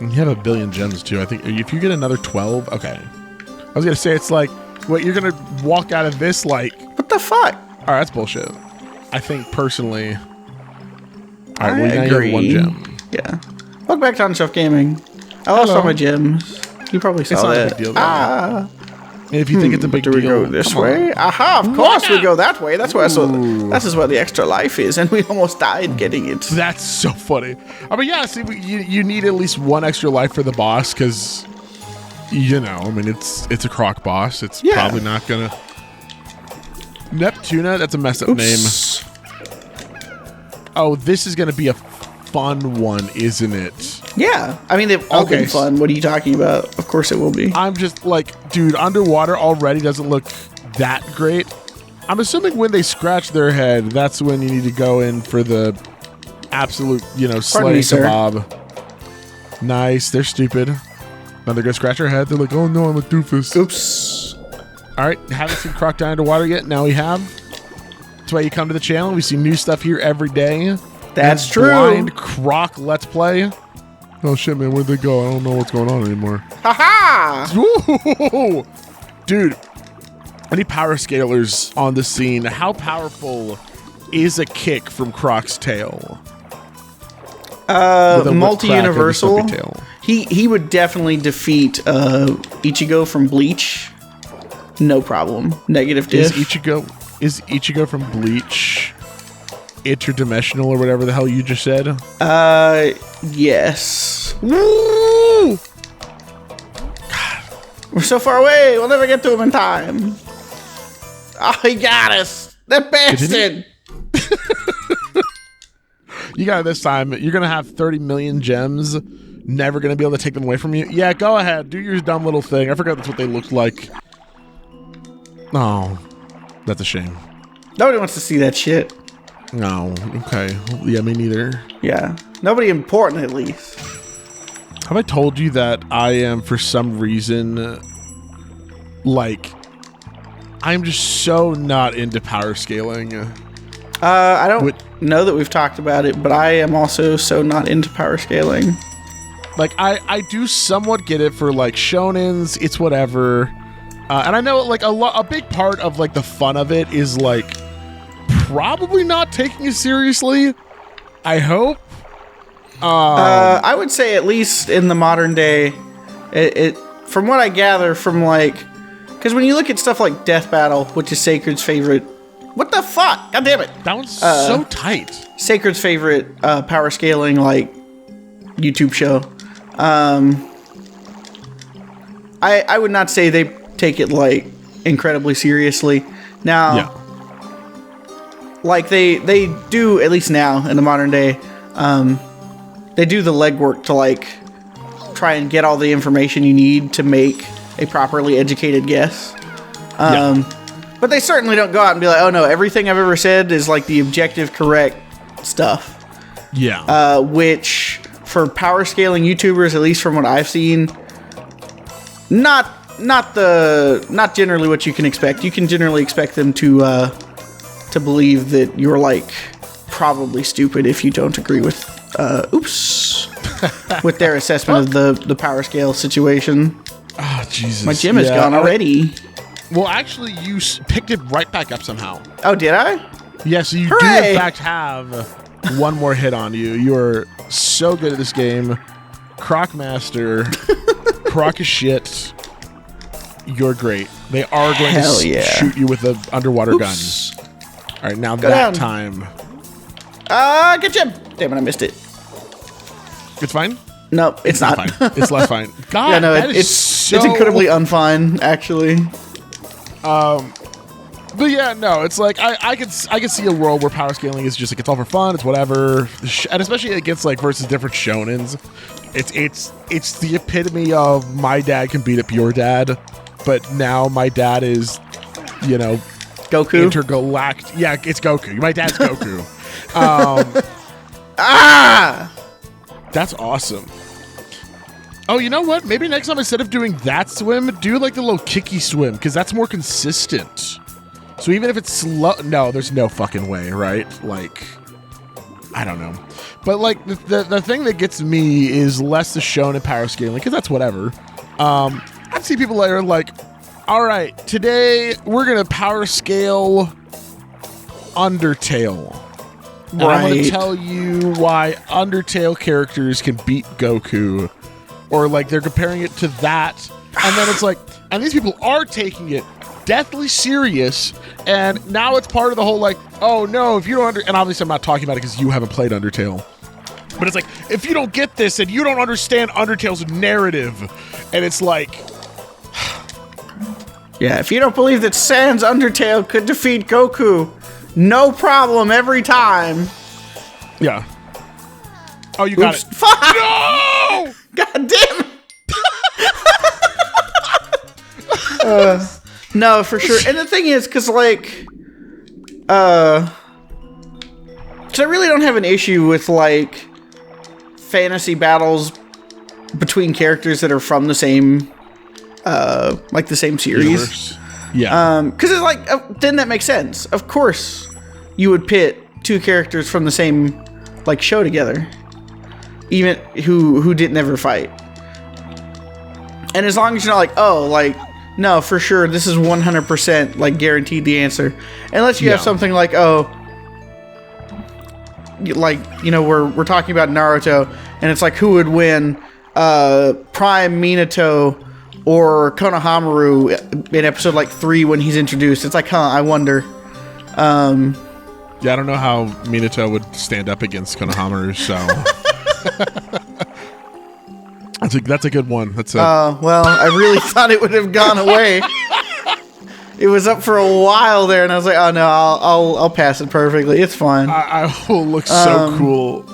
You have a billion gems too. I think if you get another 12, okay. I was gonna say it's like, what you're gonna walk out of this like? What the fuck? All right, that's bullshit. I think personally. All right, I well, now agree. you have 1 gem. Yeah. Welcome back to On Shelf Gaming. I lost all my gems. You probably saw It's not that. a big deal, though. If you think it's a big Do deal, we go this come way? on. Aha! Of course Why we go that way. That's where Ooh. this is where the extra life is, and we almost died getting it. That's so funny. I mean, yeah. See, you need at least 1 extra life for the boss because, you know, I mean, it's a Croc boss. It's probably not gonna. Neptuna. That's a messed up name. Oh, this is gonna be a fun one, isn't it? Yeah, I mean they've all been fun. What are you talking about? Of course it will be. I'm just like, dude, underwater already doesn't look that great. I'm assuming when they scratch their head, that's when you need to go in for the absolute, you know, slay kebab. Nice. They're stupid. Now they're gonna scratch their head. They're like, oh no, I'm a doofus. Oops. All right, haven't seen Croc down underwater yet. Now we have. That's why you come to the channel. We see new stuff here every day. That's true. Blind Croc Let's Play. Oh shit, man, where'd they go? I don't know what's going on anymore. Haha! Ooh, dude, any power scalers on the scene? How powerful is a kick from Croc's tail? Multi-universal. He would definitely defeat Ichigo from Bleach. No problem. Negative diff. Is Ichigo from Bleach interdimensional or whatever the hell you just said? Yes. Woo! God. We're so far away. We'll never get to him in time. Oh, he got us. That bastard. You got it this time. You're going to have 30 million gems. Never going to be able to take them away from you. Yeah, go ahead. Do your dumb little thing. I forgot that's what they looked like. Oh, that's a shame. Nobody wants to see that shit. No. Okay. Yeah, me neither. Yeah. Nobody important, at least. Have I told you that I am, for some reason, like, I'm just so not into power scaling. I don't know that we've talked about it, but I am also so not into power scaling. Like, I do somewhat get it for, like, shonens. It's whatever. And I know, like, a big part of, like, the fun of it is, like, probably not taking it seriously. I hope. I would say at least in the modern day, it from what I gather from like, because when you look at stuff like Death Battle, which is Sacred's favorite, what the fuck? God damn it! That one's so tight. Sacred's favorite power scaling like YouTube show. I would not say they take it like incredibly seriously. Now, yeah. Like they do, at least now in the modern day, they do the legwork to like try and get all the information you need to make a properly educated guess. But they certainly don't go out and be like, oh no, everything I've ever said is like the objective correct stuff. Yeah. Which for power scaling YouTubers, at least from what I've seen, not generally what you can expect. You can generally expect them to believe that you're like probably stupid if you don't agree with with their assessment of the power scale situation. Oh Jesus! My gym is gone already. Well, actually, you picked it right back up somehow. Oh, did I? Yeah, so you Hooray! do in fact have one more hit on you. You're so good at this game. Croc Master. Croc is shit. You're great. They are going to shoot you with an underwater gun. All right, now Go that down. time. Good job. Damn it, I missed it. It's fine? No, it's not. Fine. It's less fine. God, yeah, no, it's incredibly unfun, actually. But yeah, no, it's like I could see a world where power scaling is just like it's all for fun, it's whatever, and especially against like versus different shonens. It's the epitome of my dad can beat up your dad, but now my dad is, you know, Goku. Intergalactic. Yeah, it's Goku. My dad's Goku. That's awesome. Oh, you know what? Maybe next time instead of doing that swim, do like the little kicky swim, because that's more consistent. So even if it's slow, no, there's no fucking way, right? Like, I don't know. But like the thing that gets me is less the shonen power scaling, because that's whatever. I see people that are like, all right, today we're gonna power scale Undertale. And I'm gonna tell you why Undertale characters can beat Goku. Or like they're comparing it to that. And then it's like, and these people are taking it deathly serious, and now it's part of the whole like, oh no, if you don't and obviously I'm not talking about it because you haven't played Undertale, but it's like, if you don't get this and you don't understand Undertale's narrative, and it's like, yeah, if you don't believe that Sans Undertale could defeat Goku, no problem every time. Yeah. Oh, you got it. Fuck! No! God damn it! No, for sure. And the thing is, because, like, because I really don't have an issue with, like, fantasy battles between characters that are from the same, like, the same series. Universe. Yeah. Because it's like, then that makes sense. Of course, you would pit two characters from the same, like, show together. Even who didn't ever fight. And as long as you're not like, oh, like, no, for sure, this is 100%, like, guaranteed the answer. Unless you have something like, oh, like, you know, we're talking about Naruto, and it's like, who would win, Prime Minato or Konohamaru in episode, like, 3 when he's introduced. It's like, I wonder. Yeah, I don't know how Minato would stand up against Konohamaru, so... That's a good one. That's well, I really thought it would have gone away. It was up for a while there, and I was like, oh no, I'll pass it perfectly. It's fine. I will look so cool.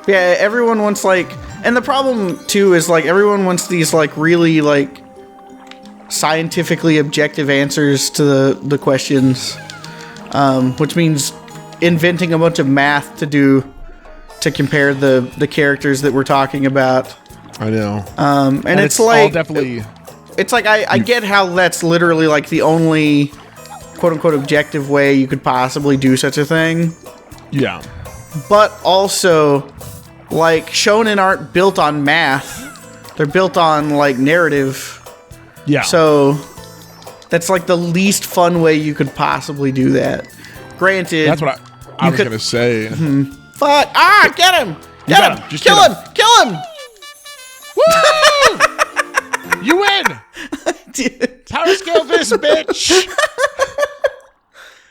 Yeah, everyone wants, like, and the problem too is, like, everyone wants these, like, really, like, scientifically objective answers to the questions, which means inventing a bunch of math to compare the characters that we're talking about. I know. And it's like, definitely. It's like, I get how that's literally, like, the only quote unquote objective way you could possibly do such a thing. Yeah. But also, like, shonen aren't built on math. They're built on, like, narrative. Yeah. So that's, like, the least fun way you could possibly do that. Granted. That's what I was going to say. Fuck. Ah, get him. Get him. Just kill him. Kill him. Woo! You win. Power scale this, bitch.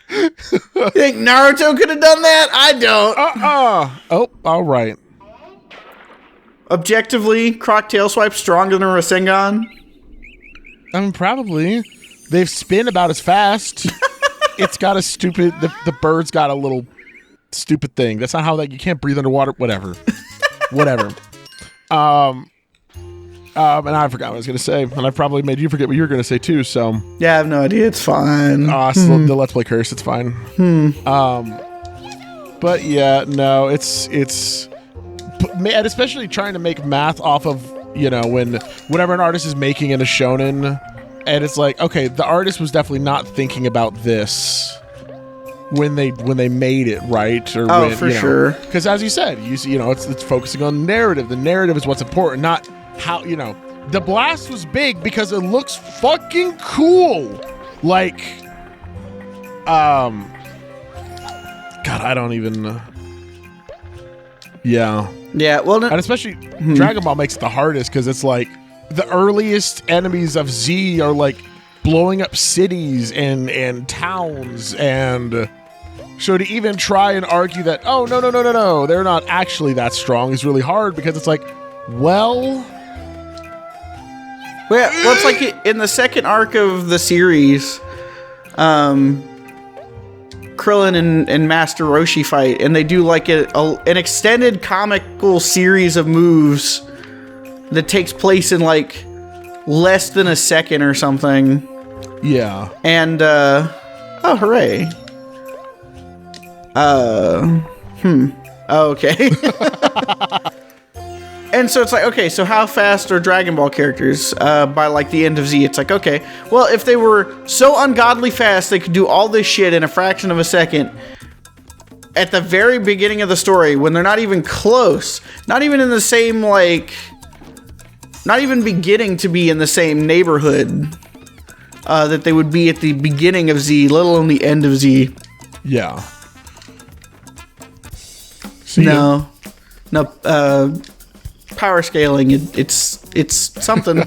You think Naruto could have done that? I don't. Oh, all right. Objectively, Croc tail swipe stronger than Rasengan? I mean, probably. They've spin about as fast. It's got a stupid... The bird's got a little stupid thing. That's not how you can't breathe underwater. Whatever. And I forgot what I was going to say. And I probably made you forget what you were going to say, too, so... Yeah, I have no idea. It's fine. The Let's Play curse. It's fine. But, yeah, no, it's... And especially trying to make math off of, you know, whatever an artist is making in a shonen, and it's like, okay, the artist was definitely not thinking about this when they made it, right? Or for sure. Because as you said, you know, it's focusing on narrative. The narrative is what's important, not how, you know, the blast was big because it looks fucking cool. Like, God, I don't even. Yeah. Yeah, well... And especially Dragon Ball makes it the hardest because it's like the earliest enemies of Z are like blowing up cities and towns, and so to even try and argue that, oh, no, they're not actually that strong is really hard because it's like, well, it's like in the second arc of the series, Krillin and Master Roshi fight, and they do like an extended comical series of moves that takes place in like less than a second or something. Yeah. And oh, hooray. Okay. And so it's like, okay, so how fast are Dragon Ball characters by like the end of Z? It's like, okay, well, if they were so ungodly fast they could do all this shit in a fraction of a second, at the very beginning of the story, when they're not even close, not even in the same, like, not even beginning to be in the same neighborhood that they would be at the beginning of Z, let alone the end of Z. Yeah. No, power scaling, it's something.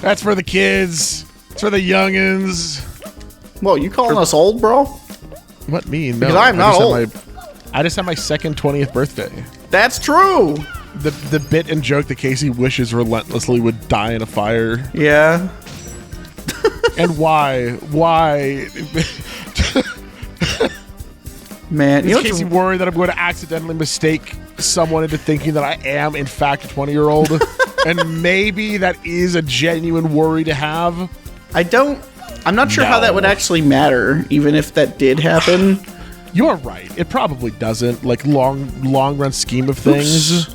That's for the kids. It's for the youngins. Well, you calling us old, bro? What mean? No, because I'm not old. I just had my second 20th birthday. That's true. The bit and joke that Casey wishes relentlessly would die in a fire. Yeah. And why? Why? Man, is Casey worried that I'm going to accidentally mistake someone into thinking that I am, in fact, a 20-year-old? And maybe that is a genuine worry to have. I'm not sure how that would actually matter, even if that did happen. You're right. It probably doesn't, like, long run scheme of things.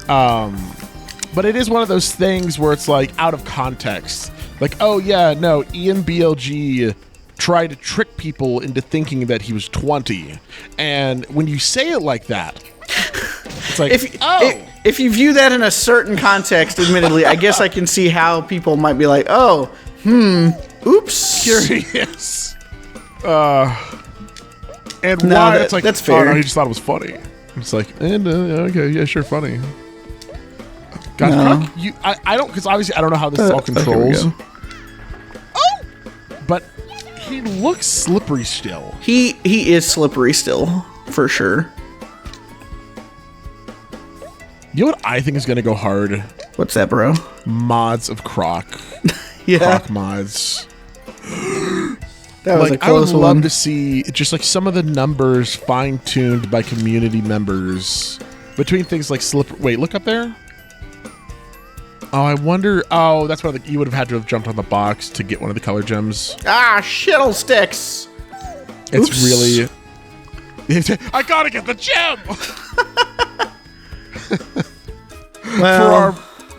But it is one of those things where it's like out of context. Like, oh yeah, no, Ian BLG tried to trick people into thinking that he was 20. And when you say it like that, it's like, if you view that in a certain context, admittedly, I guess I can see how people might be like, oh, oops. Curious. And why? It's like, that's fair. Oh, no, he just thought it was funny. It's like, okay, yeah, sure, funny. God, no. Croc, I don't, because obviously I don't know how this all controls. Oh! But he looks slippery still. He is slippery still, for sure. You know what I think is going to go hard? What's that, bro? Mods of Croc. Yeah. Croc mods. That was a close I would one. love to see just like some of the numbers fine-tuned by community members between things like Wait, look up there. Oh, I wonder. Oh, that's why you would have had to have jumped on the box to get one of the color gems. Ah, shittle sticks. It's Oops. really. I gotta get the gem. Well, for our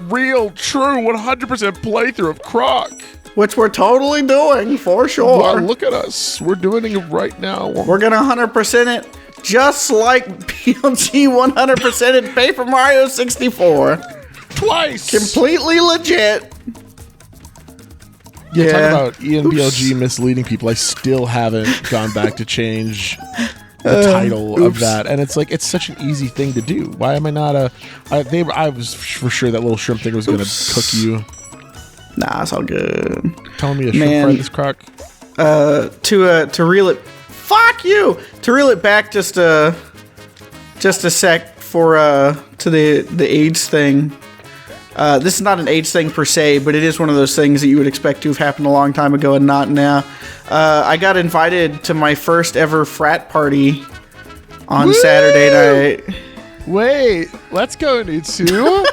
real, true, 100% playthrough of Croc. Which we're totally doing, for sure. Well, look at us. We're doing it right now. We're going to 100% it just like PLG 100%ed Paper Mario 64. Twice. Completely legit. Yeah. Talk about Ian BLG misleading people. I still haven't gone back to change the title of that. And it's like, it's such an easy thing to do. Why am I not I was for sure that little shrimp thing was going to cook you. Nah, it's all good. Telling me to shrimp fry this Croc? To reel it, fuck you. To reel it back just a sec for to the AIDS thing. This is not an AIDS thing per se, but it is one of those things that you would expect to have happened a long time ago and not now. I got invited to my first ever frat party on Saturday night. Wait, let's go, Nitsu.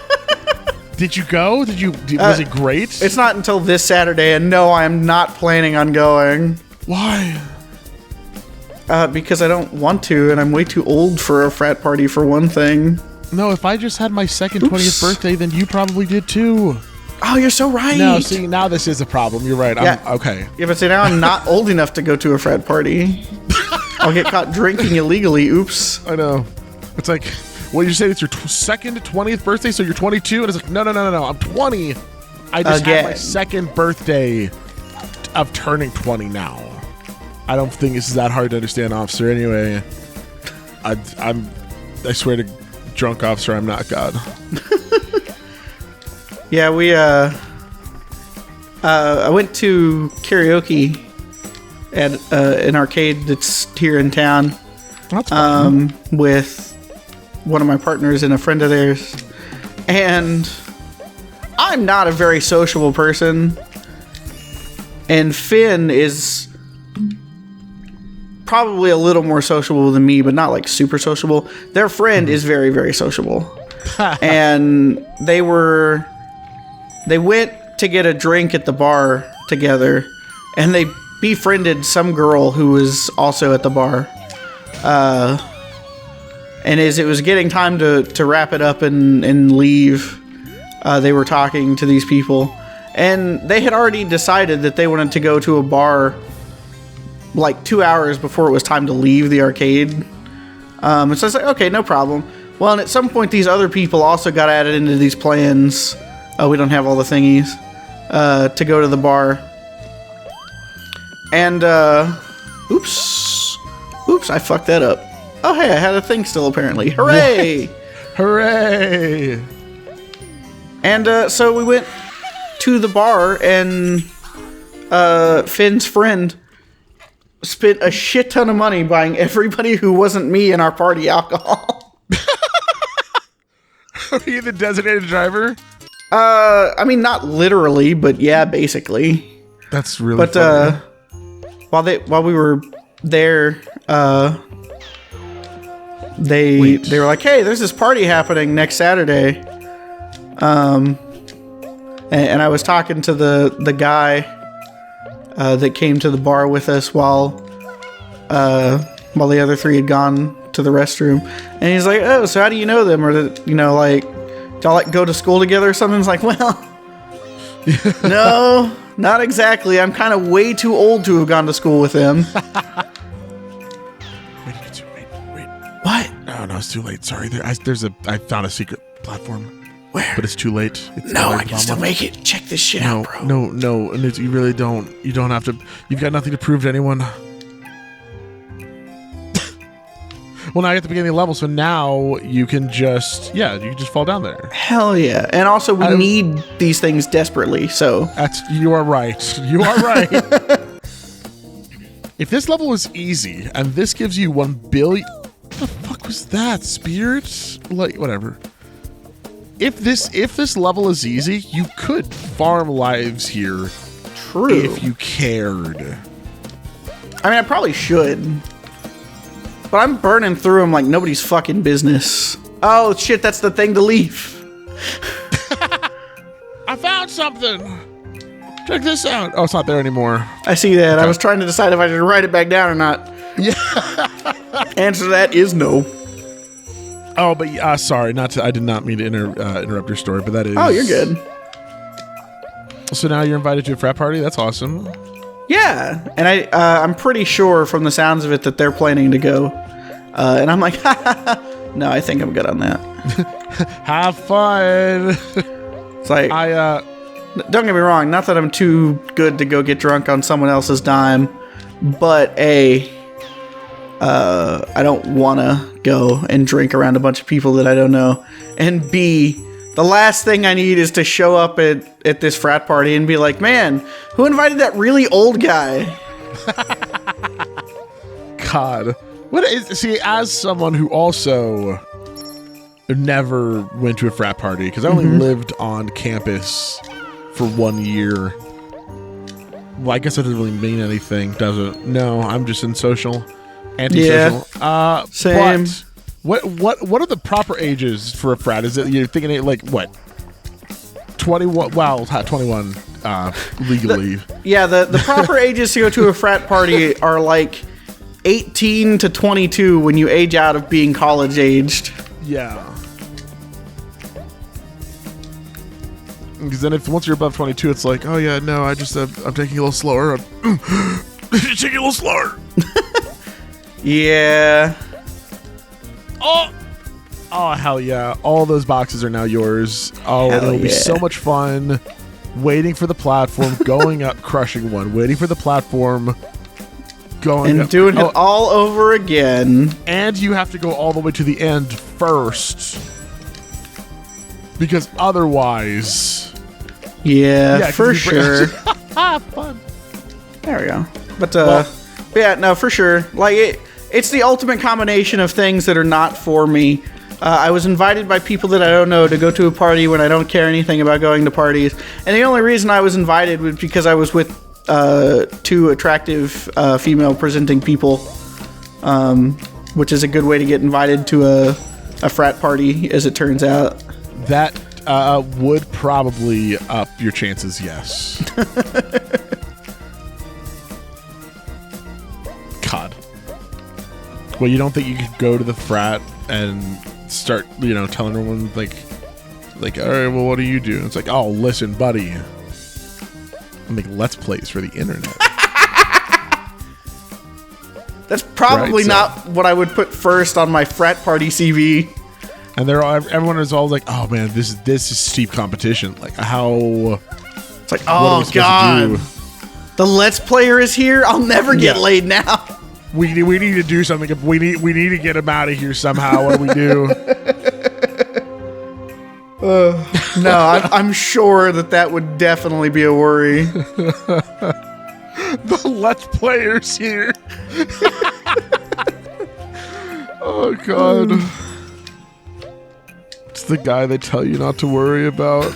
Did you go? Was it great? It's not until this Saturday, and no, I am not planning on going. Why? Because I don't want to, and I'm way too old for a frat party, for one thing. No, if I just had my second 20th birthday, then you probably did too. Oh, you're so right. No, see, now this is a problem. You're right. Yeah. Okay. Yeah, but see, now I'm not old enough to go to a frat party. I'll get caught drinking illegally. Oops. I know. It's like, what did you say? It's your second 20th birthday, so you're 22? And it's like, no. I'm 20. I just had my second birthday of turning 20 now. I don't think this is that hard to understand, officer. Anyway, I swear to drunk officer, I'm not God. Yeah, I went to karaoke at an arcade that's here in town. That's fun. With one of my partners and a friend of theirs. And I'm not a very sociable person. And Finn is probably a little more sociable than me, but not like super sociable. Their friend is very, very sociable. And they went to get a drink at the bar together, and they befriended some girl who was also at the bar. And as it was getting time to wrap it up and leave, they were talking to these people. And they had already decided that they wanted to go to a bar like 2 hours before it was time to leave the arcade. So I was like, okay, no problem. Well, and at some point, these other people also got added into these plans. We don't have all the thingies to go to the bar. And, oops, I fucked that up. Oh, hey, I had a thing still, apparently. Hooray! Hooray! And so we went to the bar, and Finn's friend spent a shit ton of money buying everybody who wasn't me in our party alcohol. Are you the designated driver? I mean, not literally, but yeah, basically. That's really funny. While we were there, they were like, "Hey, there's this party happening next Saturday." And I was talking to the guy that came to the bar with us while the other three had gone to the restroom, and he's like, "Oh, so how do you know them? Or like, do y'all like go to school together or something?" It's like, well, no, not exactly. I'm kind of way too old to have gone to school with them. Wait. What? No, it's too late. Sorry. I found a secret platform. Where? But it's too late. No, I can still make it. Check this shit out, bro. No. And you really don't. You don't have to. You've got nothing to prove to anyone. Well, now you're at the beginning of the level, so now you can just fall down there. Hell yeah. And also, we need these things desperately, so. You are right. You are right. If this level was easy, and this gives you 1 billion... What the fuck was that, Spirit? Like, whatever. If this level is easy, you could farm lives here. True. If you cared. I mean, I probably should. But I'm burning through them like nobody's fucking business. Oh, shit, that's the thing to leave. I found something. Check this out. Oh, it's not there anymore. I see that. Okay. I was trying to decide if I should write it back down or not. Yeah. Answer to that is no. Oh, but sorry, I did not mean to interrupt your story, but that is... Oh, you're good. So now you're invited to a frat party? That's awesome. Yeah, and I'm pretty sure from the sounds of it that they're planning to go. And I'm like, no, I think I'm good on that. Have fun. It's like, don't get me wrong, not that I'm too good to go get drunk on someone else's dime, but I don't want to go and drink around a bunch of people that I don't know. And B, the last thing I need is to show up at this frat party and be like, man, who invited that really old guy? God. See, as someone who also never went to a frat party, because I only lived on campus for 1 year. Well, I guess that doesn't really mean anything, does it? No, I'm just antisocial. Yeah, same. But what are the proper ages for a frat? Is it, you're thinking like what? 21? Wow, 21 legally. The proper ages to go to a frat party are like 18 to 22 when you age out of being college aged. Yeah. Because then once you're above 22, it's like, oh yeah, no, I'm taking a little slower. You're taking a little slower. Yeah. Oh, hell yeah. All those boxes are now yours. Oh, it'll be so much fun. Waiting for the platform, going up, crushing one. Waiting for the platform, going and up. Doing it all over again. And you have to go all the way to the end first. Because otherwise... Yeah, for sure. Fun. There we go. But, yeah, no, for sure. Like, it's the ultimate combination of things that are not for me. I was invited by people that I don't know to go to a party when I don't care anything about going to parties. And the only reason I was invited was because I was with two attractive female presenting people, which is a good way to get invited to a frat party, as it turns out. That would probably up your chances, yes. God. Well, you don't think you could go to the frat and start, telling everyone, like, all right, well, what do you do? And it's like, oh, listen, buddy. I make Let's Plays for the internet. That's probably not what I would put first on my frat party CV. And everyone is all like, "Oh man, this is steep competition." Like how? It's like, oh god, the Let's Player is here. I'll never get laid now. We need to do something. We need to get him out of here somehow. What do we do? No, I'm sure that would definitely be a worry. The Let's Player's here. Oh god. It's the guy they tell you not to worry about.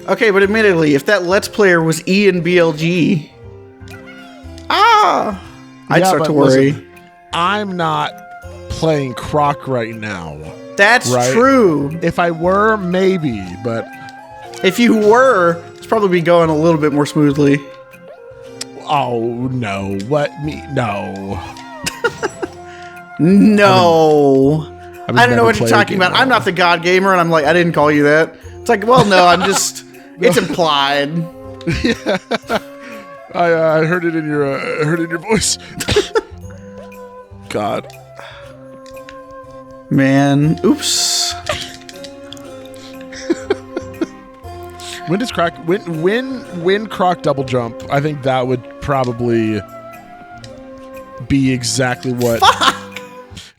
Okay, but admittedly, if that Let's Player was Ian BLG, I'd start to worry. Listen, I'm not playing Croc right now. That's true. If I were, maybe, but if you were, it's probably going a little bit more smoothly. Oh no! No. No. I don't know what you're talking about. I'm not the God Gamer, and I'm like, I didn't call you that. It's like, well, no, I'm just. It's implied. Yeah. I heard it in your voice. God. Man, oops. When does Croc when Croc double jump? I think that would probably be exactly what. Fuck!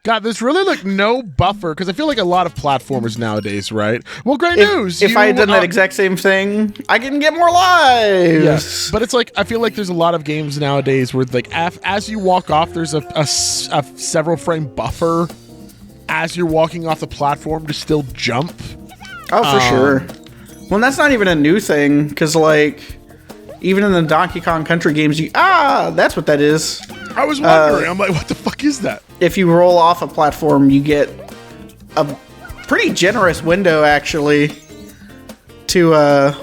God, there's really like no buffer because I feel like a lot of platformers nowadays, right? Well, great news. If I had done that exact same thing, I can get more lives. Yes, but it's like I feel like there's a lot of games nowadays where like as you walk off, there's a several frame buffer as you're walking off the platform to still jump. Oh, for sure. Well, that's not even a new thing because like even in the Donkey Kong Country games, that's what that is. I was wondering. I'm like, what the fuck is that? If you roll off a platform, you get a pretty generous window, actually, to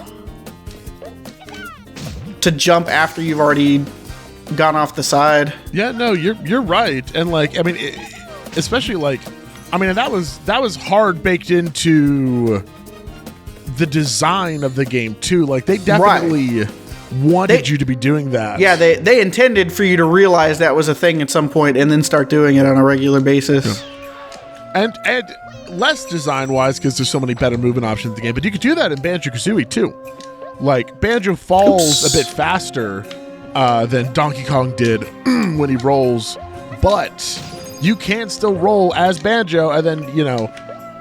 jump after you've already gone off the side. Yeah, no, you're right, and like, I mean, especially like, I mean, that was hard baked into the design of the game too. Like, they definitely. Wanted you to be doing that. Yeah, they intended for you to realize that was a thing at some point and then start doing it on a regular basis. Yeah. And less design-wise because there's so many better movement options in the game, but you could do that in Banjo-Kazooie too. Like, Banjo falls a bit faster than Donkey Kong did when he rolls, but you can still roll as Banjo and then,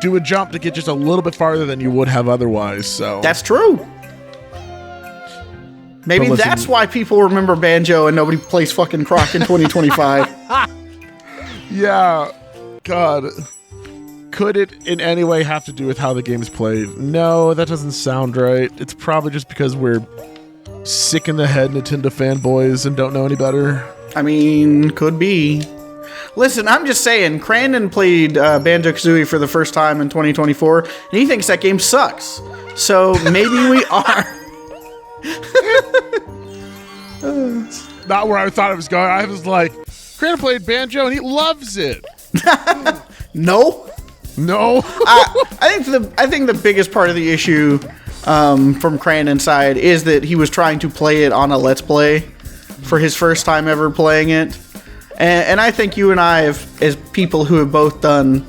do a jump to get just a little bit farther than you would have otherwise. So that's true. Maybe that's why people remember Banjo and nobody plays fucking Croc in 2025. Yeah. God. Could it in any way have to do with how the game is played? No, that doesn't sound right. It's probably just because we're sick in the head Nintendo fanboys and don't know any better. I mean, could be. Listen, I'm just saying, Crandon played Banjo-Kazooie for the first time in 2024, and he thinks that game sucks. So maybe we are. Not where I thought it was going. I was like, Crandon played Banjo and he loves it. No. I think the biggest part of the issue from Crandon's side is that he was trying to play it on a Let's Play for his first time ever playing it. And I think you and I, as people who have both done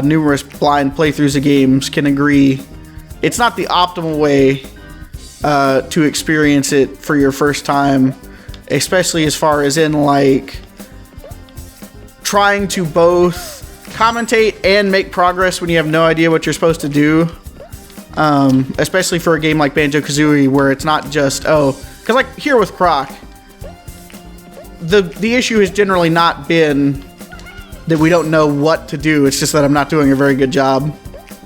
numerous blind playthroughs of games, can agree it's not the optimal way to experience it for your first time, especially as far as in like trying to both commentate and make progress when you have no idea what you're supposed to do, especially for a game like Banjo-Kazooie where it's not just because like here with Croc, the issue has generally not been that we don't know what to do, it's just that I'm not doing a very good job.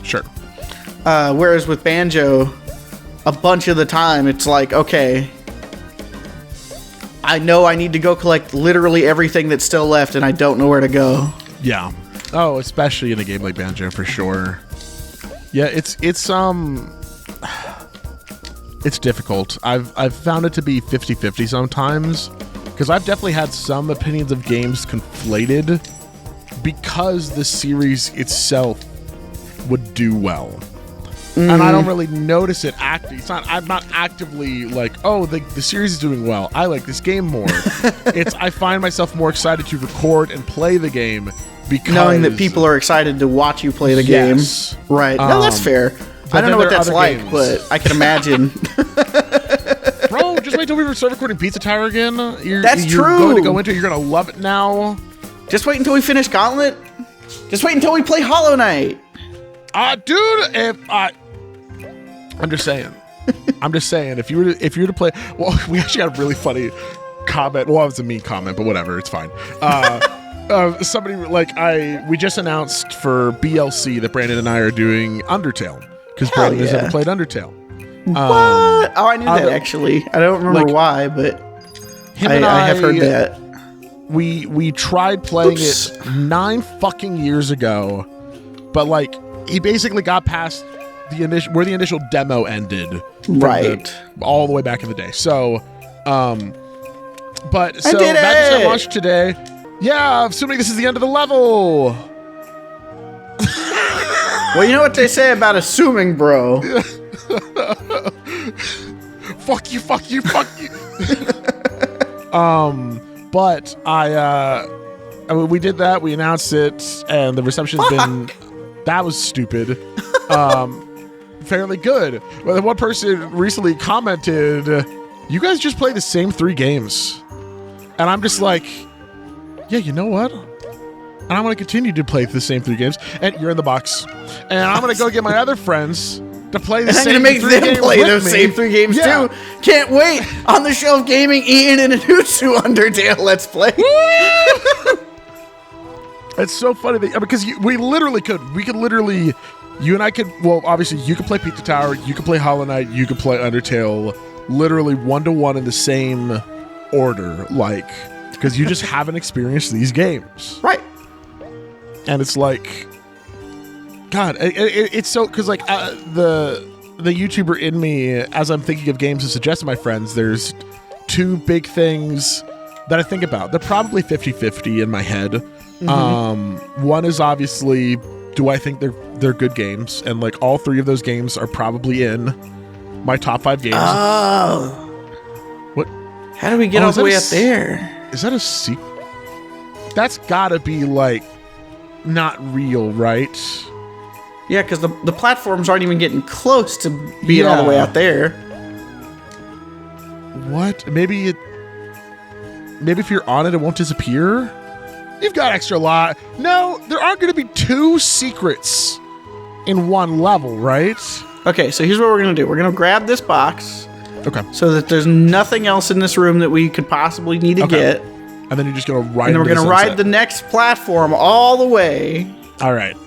Sure. Whereas with Banjo, a bunch of the time, it's like, okay, I know I need to go collect literally everything that's still left, and I don't know where to go. Yeah. Oh, especially in a game like Banjo, for sure. Yeah, it's difficult. I've found it to be 50-50 sometimes, because I've definitely had some opinions of games conflated because the series itself would do well. and I don't really notice it acting. I'm not actively like, oh, the series is doing well. I like this game more. I find myself more excited to record and play the game because knowing that people are excited to watch you play the game. Right. No, that's fair. I don't know what that's like, games. But I can imagine. Bro, just wait till we start recording Pizza Tower again. That's true. You're going to go into it. You're going to love it now. Just wait until we finish Gauntlet. Just wait until we play Hollow Knight. Dude, I'm just saying. If you were to play, well, we actually got a really funny comment. Well, it was a mean comment, but whatever, it's fine. Somebody we just announced for BLC that Brandon and I are doing Undertale because Brandon has never played Undertale. What? Oh, I knew that actually. I don't remember why, but I have heard that. We tried playing it 9 fucking years ago, but he basically got past the initial demo ended, right? All the way back in the day. So, back to I watched today. Yeah, assuming this is the end of the level. Well, you know what they say about assuming, bro. Fuck you. But we did that. We announced it, and the reception's been. That was stupid. Fairly good. Well, one person recently commented, "You guys just play the same 3 games," and I'm just like, "Yeah, you know what? And I'm going to continue to play the same 3 games." And you're in the box, and I'm going to go get my other friends to play the same 3 games. I'm going to make them play those same 3 games too. Can't wait. On the Shelf Gaming, Ian and Anutsu Undertale Let's Play. It's so funny because we could literally, you and I could, well, obviously you could play Pizza Tower, you could play Hollow Knight, you could play Undertale, literally 1-to-1 in the same order, because you just haven't experienced these games. Right. And it's like, God, it's so, because the YouTuber in me, as I'm thinking of games to suggest to my friends, there's 2 big things that I think about. They're probably 50-50 in my head. Mm-hmm. One is obviously, do I think they're good games? And all 3 of those games are probably in my top 5 games. Oh. What? How do we get all the way up there? Is that a secret? That's gotta be not real, right? Yeah, because the platforms aren't even getting close to being all the way out there. What? Maybe if you're on it, it won't disappear? You've got extra lot. No, there aren't going to be 2 secrets in one level, right? Okay, so here's what we're going to do. We're going to grab this box. Okay. So that there's nothing else in this room that we could possibly need to get. And then you're just going to ride. And then we're going to ride the next platform all the way. All right.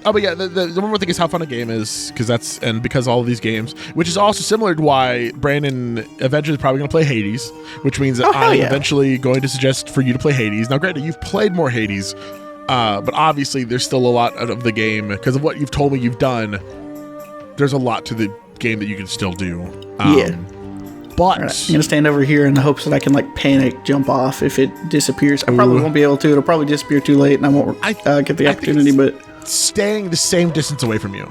But yeah, the one more thing is how fun a game is, because all of these games, which is also similar to why Brandon eventually is probably going to play Hades, which means that I'm eventually going to suggest for you to play Hades. Now, granted, you've played more Hades, but obviously there's still a lot of the game because of what you've told me you've done. There's a lot to the game that you can still do. But right, I'm gonna stand over here in the hopes that I can panic jump off if it disappears. I probably won't be able to. It'll probably disappear too late, and I won't get the opportunity. But staying the same distance away from you.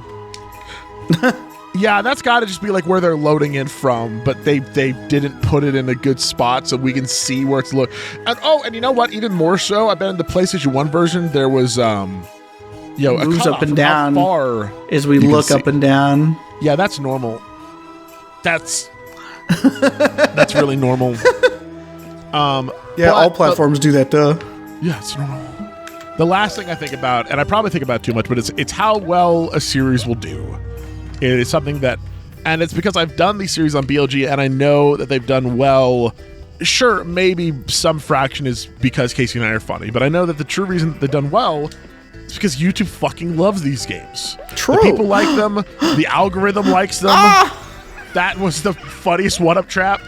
Yeah, that's got to just be where they're loading in from, but they didn't put it in a good spot so we can see where it's and you know what? Even more so, I bet in the PlayStation 1 version there was moves up and down as we look up and down. Yeah, that's normal. That's really normal. All platforms do that, duh. Yeah, it's normal. The last thing I think about, and I probably think about too much, but it's how well a series will do. It is something that, and it's because I've done these series on BLG, and I know that they've done well. Sure, maybe some fraction is because Casey and I are funny, but I know that the true reason that they've done well is because YouTube fucking loves these games. True. The people like them. The algorithm likes them. That was the funniest one-up trap.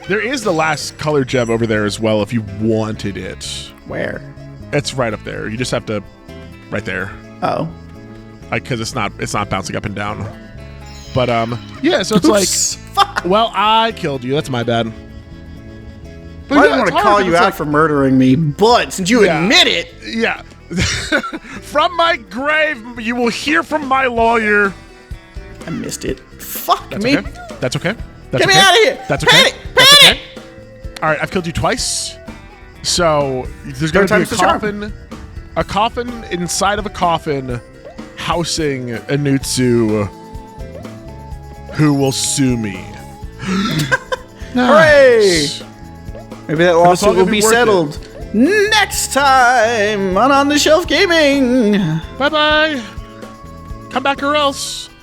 There is the last color gem over there as well if you wanted it. Where? It's right up there. You just have to... Right there. Oh. Because it's not bouncing up and down. But, yeah, so it's Fuck. Well, I killed you. That's my bad. But I didn't want to call you out for murdering me, but since you admit it... Yeah. From my grave, you will hear from my lawyer. I missed it. Fuck That's me. Okay. That's okay. Get That's okay. me out of here. That's okay. Panic. That's okay. All right, I've killed you twice. So there's going to be a coffin inside of a coffin housing Anutsu, who will sue me. Nice. Hooray! Maybe that lawsuit will be worth settled next time on the Shelf Gaming. Bye-bye. Come back or else.